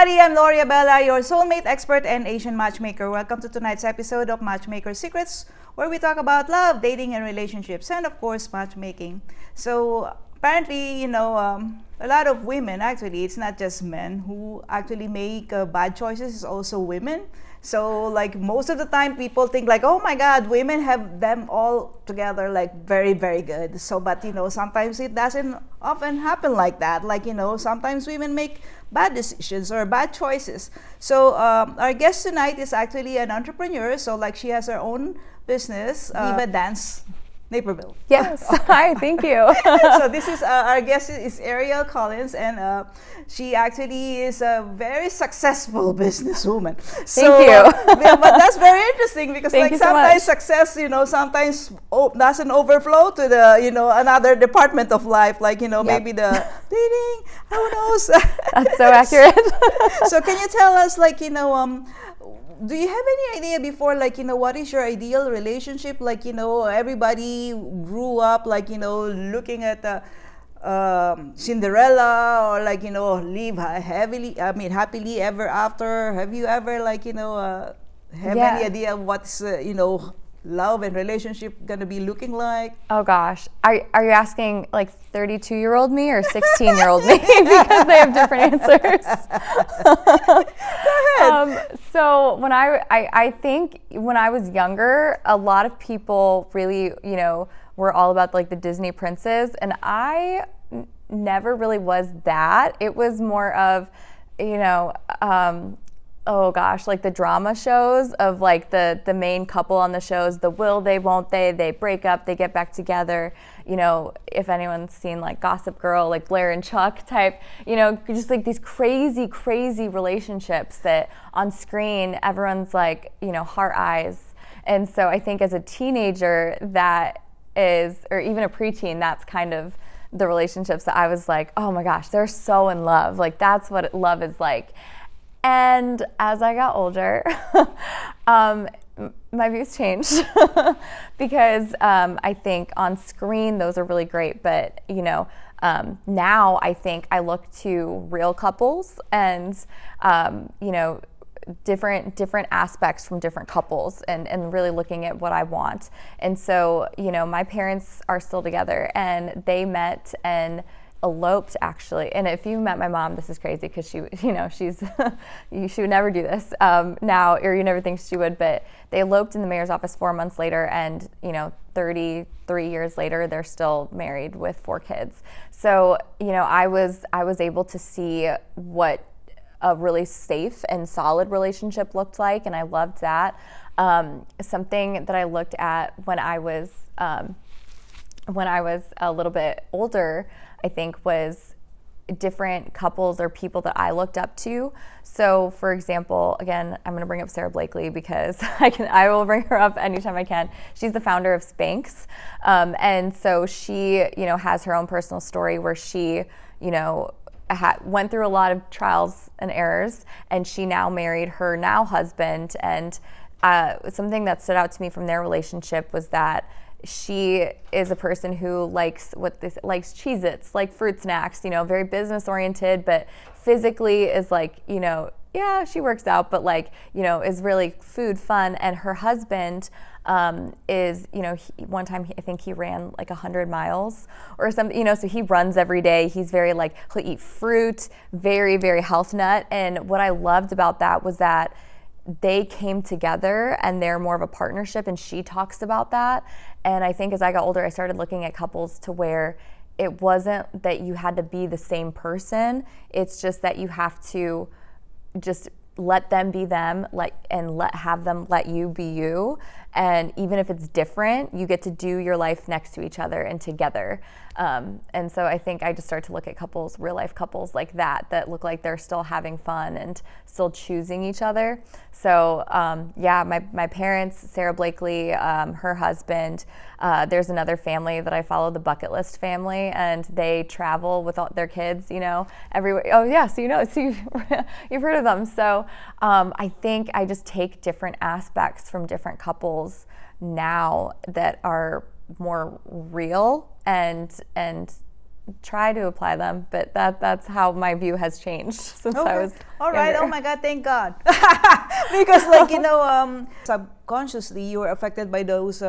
everybody, I'm Lorii Abela, your soulmate expert and Asian matchmaker. Welcome to tonight's episode of Matchmaker Secrets, where we talk about love, dating, and relationships, and of course, matchmaking. So apparently, a lot of women, actually, it's not just men who actually make bad choices, it's also women. So like most of the time people think like, oh my God, women have them all together like very, very good. So, but sometimes it doesn't often happen like that. Like, sometimes women make bad decisions or bad choices. So our guest tonight is actually an entrepreneur. So like she has her own business, Viva Dance Naperville. Yes, hi, thank you. So this is our guest is Ariel Collins, and she actually is a very successful businesswoman. Thank you. But that's very interesting because Thank like you so sometimes much. success, sometimes doesn't overflow to the another department of life, like maybe the dating. Who knows? That's so accurate. So can you tell us like do you have any idea before, like, what is your ideal relationship? Like, everybody grew up, like, looking at Cinderella or, like, live happily ever after. Have you ever, like, have any idea what's, love and relationship gonna be looking like? Oh gosh, are you asking like 32-year-old me or 16-year-old me? Because they have different answers. Go ahead. So when I think when I was younger, a lot of people really, were all about like the Disney princes, and I never really was that. It was more of, oh gosh, like the drama shows of like the main couple on the shows, the will they, won't they break up, they get back together. If anyone's seen like Gossip Girl, like Blair and Chuck type, just like these crazy relationships that on screen, everyone's like, heart eyes. And so I think as a teenager that is, or even a preteen, that's kind of the relationships that I was like, oh my gosh, they're so in love. Like that's what love is like. And as I got older, my views changed because I think on screen those are really great, but now I think I look to real couples and different aspects from different couples and really looking at what I want. And so my parents are still together, and they met and eloped actually. And if you met my mom, this is crazy because she would never do this now, or you never think she would, but they eloped in the mayor's office 4 months later, and 33 years later they're still married with 4 kids. So I was able to see what a really safe and solid relationship looked like, and I loved that. Something that I looked at when I was a little bit older, I think, was different couples or people that I looked up to. So for example, again, I'm gonna bring up Sarah Blakely because I will bring her up anytime I can. She's the founder of Spanx. And so she, has her own personal story where she, went through a lot of trials and errors, and she now married her now husband. And something that stood out to me from their relationship was that she is a person who likes likes Cheez-Its, like fruit snacks, very business oriented, but physically is like, yeah, she works out, but like, is really food fun. And her husband is, one time I think he ran like 100 miles or something, so he runs every day. He's very like, he'll eat fruit, very, very health nut. And what I loved about that was that they came together and they're more of a partnership, and she talks about that. And I think as I got older, I started looking at couples to where it wasn't that you had to be the same person. It's just that you have to just let them be them, have them let you be you. And even if it's different, you get to do your life next to each other and together. And so I think I just started to look at couples, real life couples like that look like they're still having fun and still choosing each other. So my parents, Sarah Blakely, her husband, there's another family that I follow, the Bucket List family, and they travel with all their kids, everywhere. Oh yeah, so you've heard of them. So I think I just take different aspects from different couples now that are more real and try to apply them, but that's how my view has changed since I was all right. younger. Oh my God, thank God. Because like, subconsciously you were affected by those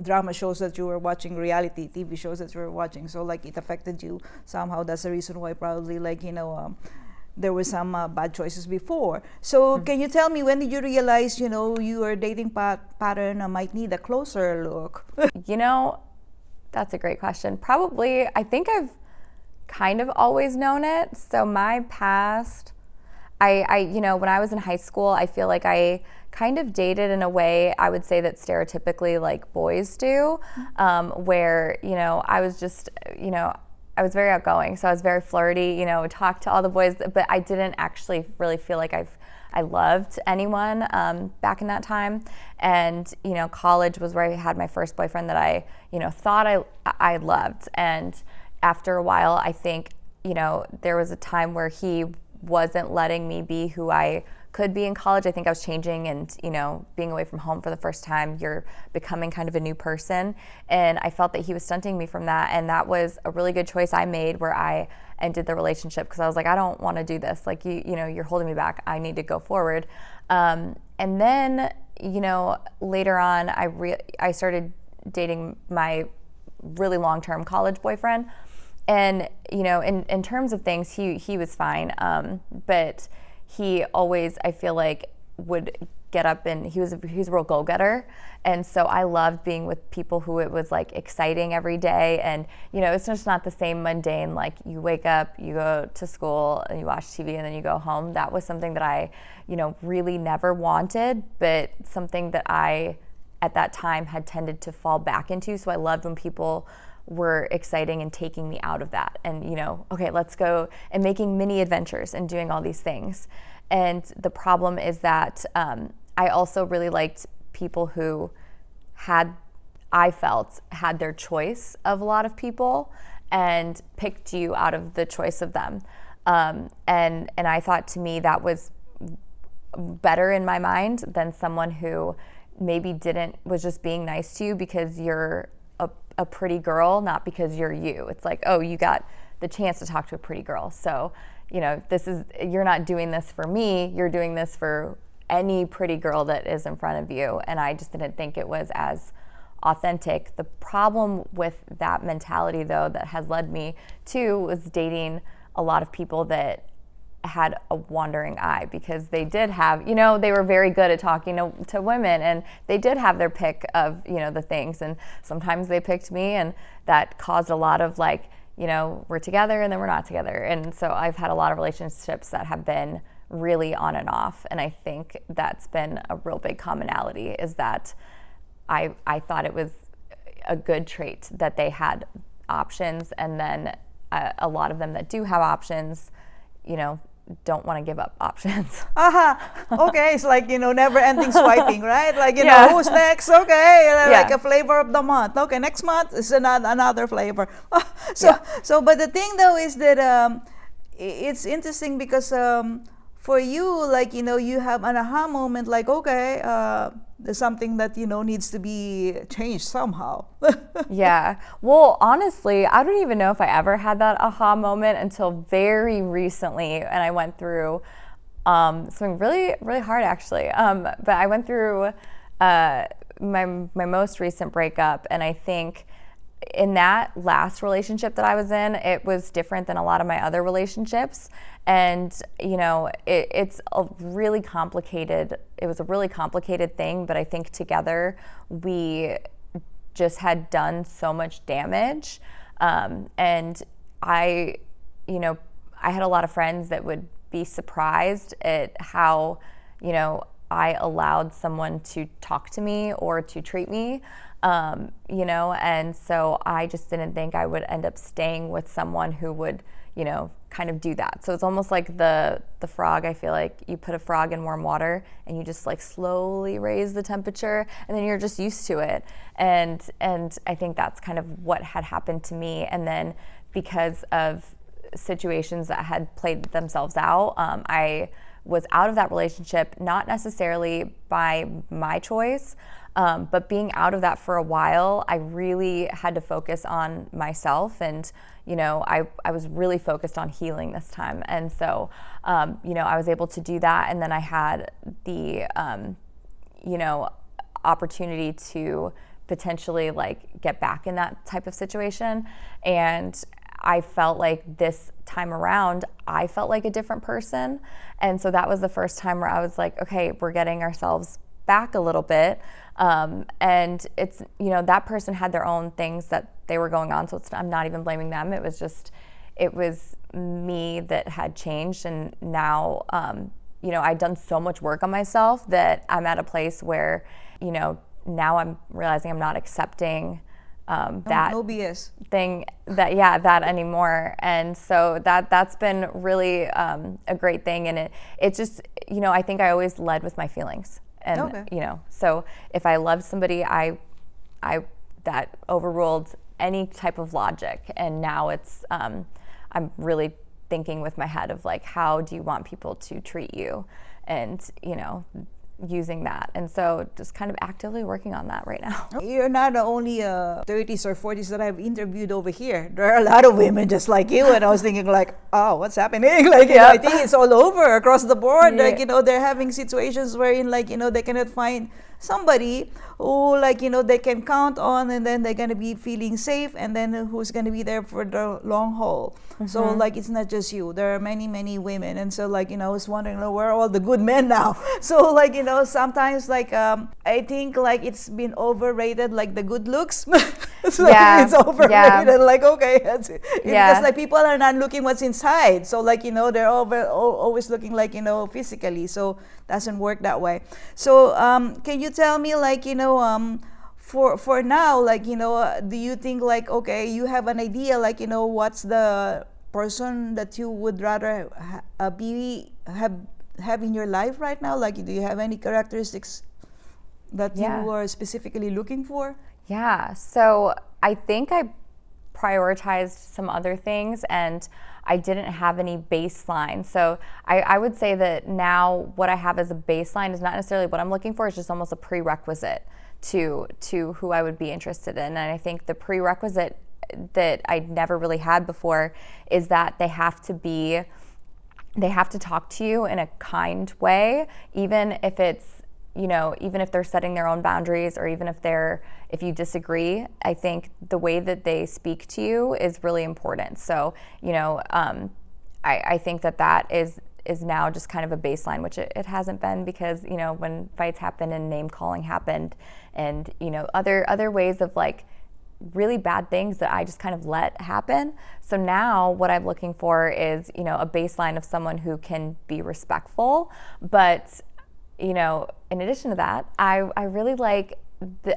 drama shows that you were watching, reality TV shows that you were watching. So like it affected you somehow. That's the reason why probably like, there were some bad choices before. So can you tell me, when did you realize, your dating pattern might need a closer look? That's a great question. Probably, I think I've kind of always known it. So my past, I when I was in high school, I feel like I kind of dated in a way I would say that stereotypically like boys do, where, I was just, I was very outgoing. So I was very flirty, would talk to all the boys, but I didn't actually really feel like I loved anyone back in that time. And, college was where I had my first boyfriend that I, thought I loved. And after a while, I think, there was a time where he wasn't letting me be who I could be in college. I think I was changing and, being away from home for the first time, you're becoming kind of a new person. And I felt that he was stunting me from that. And that was a really good choice I made, where I ended the relationship, because I was like, I don't want to do this. Like, you're holding me back. I need to go forward. And then, later on, I started dating my really long-term college boyfriend. And, in terms of things, he was fine. But he always, I feel like, would get up, and he was a real go-getter. And so I loved being with people who it was like exciting every day. And, it's just not the same mundane, like you wake up, you go to school and you watch TV and then you go home. That was something that I, really never wanted, but something that I, at that time, had tended to fall back into. So I loved when people were exciting and taking me out of that, and okay, let's go, and making mini adventures and doing all these things. And the problem is that I also really liked people who I felt had their choice of a lot of people and picked you out of the choice of them. And I thought, to me, that was better in my mind than someone who maybe was just being nice to you because you're a pretty girl, not because you're you. It's like, oh, you got the chance to talk to a pretty girl. So, you're not doing this for me, you're doing this for any pretty girl that is in front of you. And I just didn't think it was as authentic. The problem with that mentality, though, that has led me to, was dating a lot of people that had a wandering eye, because they did have, they were very good at talking to women, and they did have their pick of, the things. And sometimes they picked me, and that caused a lot of like, we're together and then we're not together. And so I've had a lot of relationships that have been really on and off. And I think that's been a real big commonality, is that I thought it was a good trait that they had options. And then a lot of them that do have options, don't want to give up options. Okay, it's like, never-ending swiping, right? Like, Yeah. Who's next? Okay, like Yeah. a flavor of the month. Okay, next month is another flavor. But the thing, though, is that it's interesting because for you, like, you have an aha moment, like, okay, there's something that, needs to be changed somehow. Yeah. Well, honestly, I don't even know if I ever had that aha moment until very recently. And I went through something really, really hard, actually. But I went through my most recent breakup. And I think in that last relationship that I was in, it was different than a lot of my other relationships. And, it's a really complicated, it was a really complicated thing, but I think together we just had done so much damage. And I had a lot of friends that would be surprised at how, I allowed someone to talk to me or to treat me, and so I just didn't think I would end up staying with someone who would, kind of do that. So it's almost like the frog. I feel like you put a frog in warm water and you just like slowly raise the temperature, and then you're just used to it. And I think that's kind of what had happened to me. And then because of situations that had played themselves out, I was out of that relationship, not necessarily by my choice, But being out of that for a while, I really had to focus on myself, and I was really focused on healing this time. And so, I was able to do that. And then I had the, opportunity to potentially like get back in that type of situation. And I felt like this time around, I felt like a different person. And so that was the first time where I was like, okay, we're getting ourselves back a little bit. And it's, that person had their own things that they were going on. So I'm not even blaming them. It was me that had changed. And now, I'd done so much work on myself that I'm at a place where, now I'm realizing I'm not accepting that no BS thing, that anymore. And so that's been really a great thing. And it just, I think I always led with my feelings. And, so if I loved somebody, I that overruled any type of logic. And now it's, I'm really thinking with my head of like, how do you want people to treat you? And, using that. And so just kind of actively working on that right now. You're not the only 30s or 40s that I've interviewed over here. There are a lot of women just like you, and I was thinking like, oh, what's happening? Like, I think it's all over across the board. Yeah. Like, they're having situations wherein like, they cannot find somebody who like, they can count on, and then they're going to be feeling safe, and then who's going to be there for the long haul. Mm-hmm. So like, it's not just you. There are many, many women. And so like, I was wondering, where are all the good men now? So like, sometimes like, I think like it's been overrated, like the good looks. It's overrated. Yeah. Like, okay, that's it. Because like people are not looking what's inside. So like, they're always looking like, physically. So doesn't work that way. So can you tell me like, for now, like, do you think like, okay, you have an idea, like, what's the person that you would rather have in your life right now? Like, do you have any characteristics that you are specifically looking for? Yeah, so I think I prioritized some other things, and I didn't have any baseline. So I would say that now what I have as a baseline is not necessarily what I'm looking for, it's just almost a prerequisite to who I would be interested in. And I think the prerequisite that I never really had before is that they have to talk to you in a kind way, even if it's, even if they're setting their own boundaries, or even if you disagree. I think the way that they speak to you is really important. So, I think that is now just kind of a baseline, which it hasn't been, because, when fights happened and name calling happened, and, other ways of like really bad things that I just kind of let happen. So now what I'm looking for is, a baseline of someone who can be respectful, but in addition to that, I really like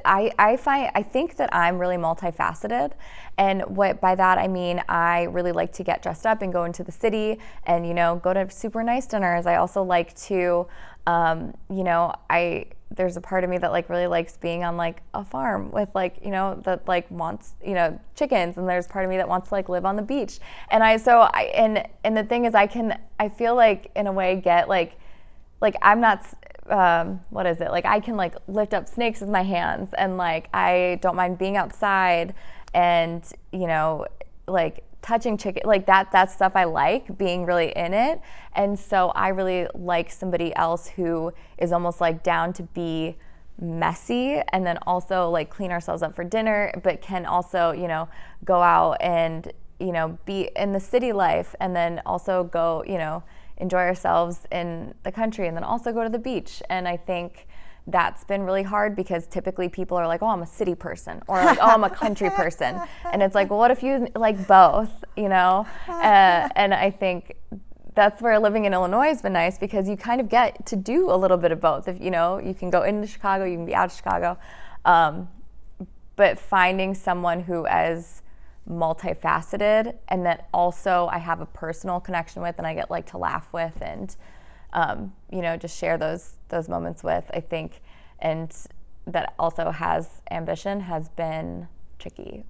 I think that I'm really multifaceted, and what by that I mean I really like to get dressed up and go into the city and go to super nice dinners. I also like to there's a part of me that like really likes being on like a farm with like that like wants chickens, and there's part of me that wants to like live on the beach. And and the thing is I feel like in a way get like I'm not what is it, like I can like lift up snakes with my hands, and like I don't mind being outside and like touching chicken, like that stuff I like, being really in it. And so I really like somebody else who is almost like down to be messy, and then also like clean ourselves up for dinner, but can also go out and be in the city life, and then also go enjoy ourselves in the country, and then also go to the beach. And I think that's been really hard, because typically people are like, oh, I'm a city person, or like, oh, I'm a country person. And it's like, well, what if you like both, and I think that's where living in Illinois has been nice, because you kind of get to do a little bit of both. If you can go into Chicago, you can be out of Chicago, but finding someone who is multifaceted, and that also I have a personal connection with, and I get like to laugh with, and just share those moments with, I think, and that also has ambition, has been tricky.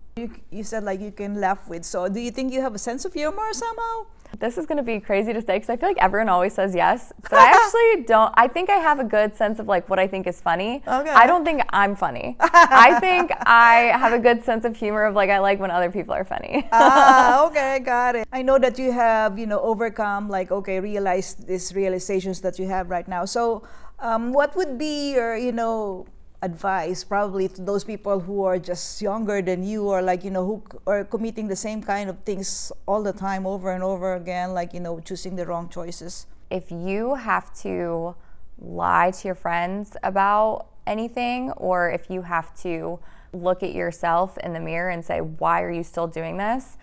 You said like you can laugh with, so do you think you have a sense of humor somehow? this is going to be crazy to say because I feel like everyone always says yes, but I actually don't. I think I have a good sense of like what I think is funny. Okay. I don't think I'm funny. I think I have a good sense of humor of like I like when other people are funny. Okay, got it. I know that you have, overcome like, realize these realizations that you have right now. So what would be your, advice probably to those people who are just younger than you, or like, who are committing the same kind of things all the time over and over again, like, choosing the wrong choices? If you have to lie to your friends about anything, or if you have to look at yourself in the mirror and say, why are you still doing this?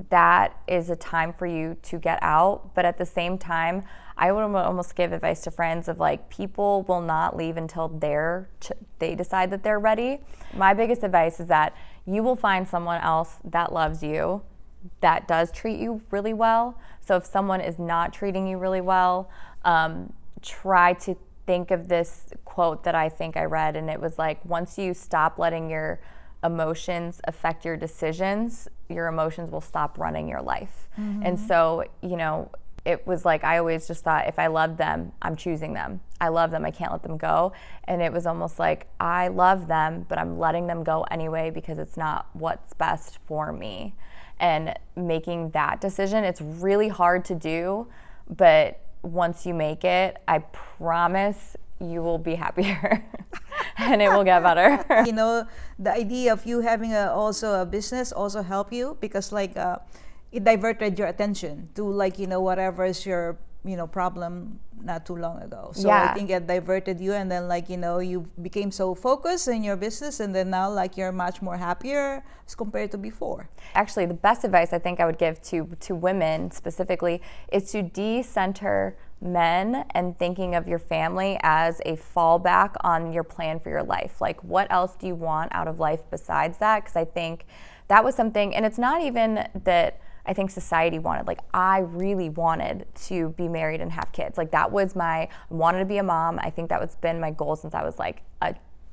That is a time for you to get out. But at the same time, I would almost give advice to friends of like, people will not leave until they decide that they're ready. My biggest advice is that you will find someone else that loves you, that does treat you really well. So if someone is not treating you really well, try to think of this quote that I think I read, and it was like, once you stop letting your emotions affect your decisions, your emotions will stop running your life. And so, it was like, I always just thought, if I love them, I'm choosing them. I love them, I can't let them go. And it was almost like, I love them, but I'm letting them go anyway because it's not what's best for me. And making that decision, it's really hard to do, but once you make it, I promise you will be happier and it will get better. The idea of you having also a business also help you because like it diverted your attention to like, whatever is your, problem not too long ago. So Yeah. I think it diverted you, and then like, you became so focused in your business, and then now like you're much more happier as compared to before. Actually, the best advice I think I would give to women specifically is to de-center men and thinking of your family as a fallback on your plan for your life. Like, what else do you want out of life besides that? Because I think that was something, and it's not even that I think society wanted. Like, I really wanted to be married and have kids. Like, that was I wanted to be a mom. I think that was been my goal since I was like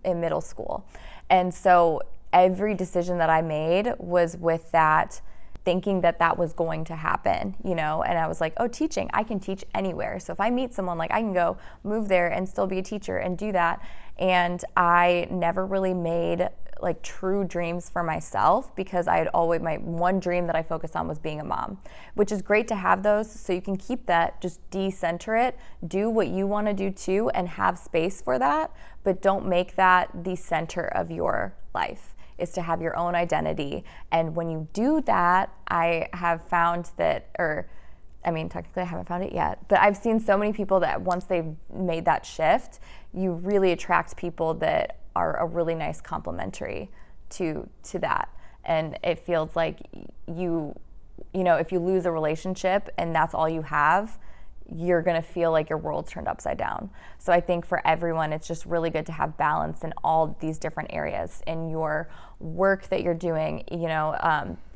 in middle school. And so every decision that I made was with that thinking that that was going to happen, and I was like, oh, teaching, I can teach anywhere. So if I meet someone, like, I can go move there and still be a teacher and do that. And I never really made like true dreams for myself because I had always, my one dream that I focused on was being a mom, which is great to have those so you can keep that, just de-center it, do what you want to do too, and have space for that, but don't make that the center of your life. Is to have your own identity. And when you do that, I have found that, technically I haven't found it yet, but I've seen so many people that once they've made that shift, you really attract people that are a really nice complementary to that. And it feels like if you lose a relationship and that's all you have, you're going to feel like your world's turned upside down. So I think for everyone, it's just really good to have balance in all these different areas in your work that you're doing.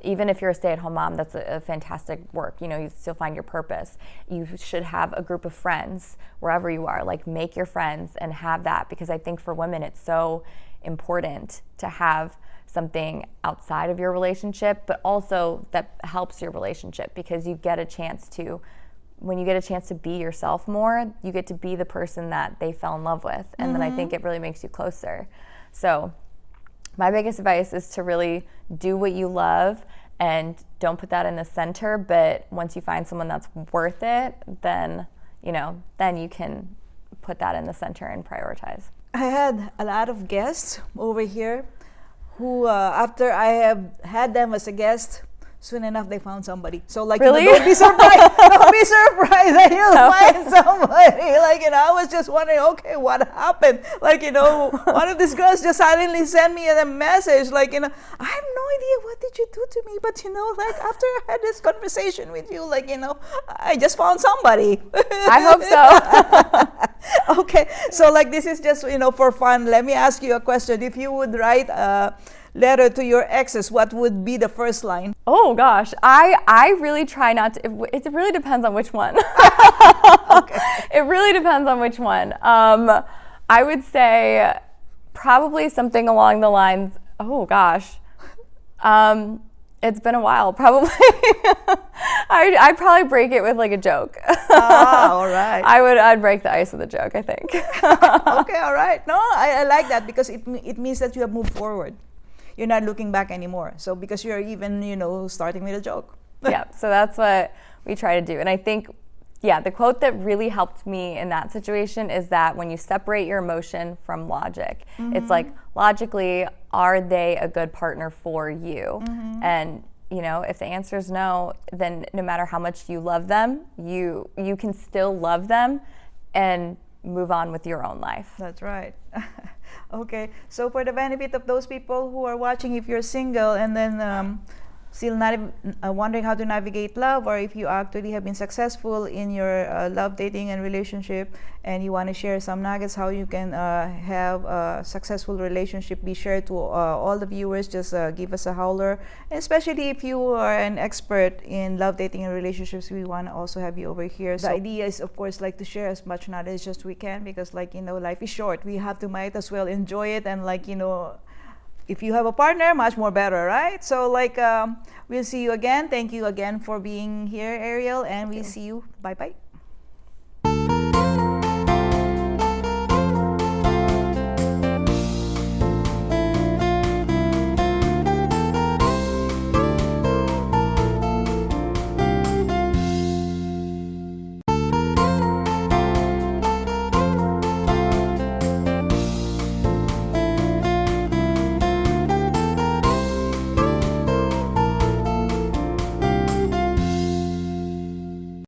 Even if you're a stay-at-home mom, that's a fantastic work. You still find your purpose. You should have a group of friends wherever you are. Like, make your friends and have that, because I think for women, it's so important to have something outside of your relationship, but also that helps your relationship, because you get a chance to, when you get a chance to be yourself more, you get to be the person that they fell in love with. And then I think it really makes you closer. So my biggest advice is to really do what you love and don't put that in the center. But once you find someone that's worth it, then you can put that in the center and prioritize. I had a lot of guests over here who, after I have had them as a guest, soon enough they found somebody. So like, really? Don't be surprised. Don't be surprised that you'll find somebody. Like, I was just wondering, okay, what happened? Like, one of these girls just suddenly sent me a message, like, I have no idea what did you do to me, but like after I had this conversation with you, like, I just found somebody. I hope so. Okay, so like, this is just, for fun. Let me ask you a question. If you would write letter to your exes, what would be the first line? Oh gosh, I really try not to. It really depends on which one. Okay. It really depends on which one. I would say probably something along the lines. Oh gosh, It's been a while, probably. I'd probably break it with like a joke. Ah, all right. I'd break the ice with a joke, I think. Okay, all right. No, I like that because it means that you have moved forward. You're not looking back anymore. So because you're even, starting with a joke. Yeah, so that's what we try to do. And I think, yeah, the quote that really helped me in that situation is that when you separate your emotion from logic, it's like, logically, are they a good partner for you? And if the answer is no, then no matter how much you love them, you can still love them and move on with your own life. That's right. Okay, so for the benefit of those people who are watching, if you're single and then still not wondering how to navigate love, or if you actually have been successful in your love, dating, and relationship, and you want to share some nuggets how you can have a successful relationship, be shared to all the viewers. Just give us a holler. And especially if you are an expert in love, dating, and relationships, we want to also have you over here. So the idea is, of course, like to share as much knowledge as we can, because life is short. We have to might as well enjoy it, and if you have a partner, much more better, right? So we'll see you again. Thank you again for being here, Ariel, and we'll see you. Bye-bye.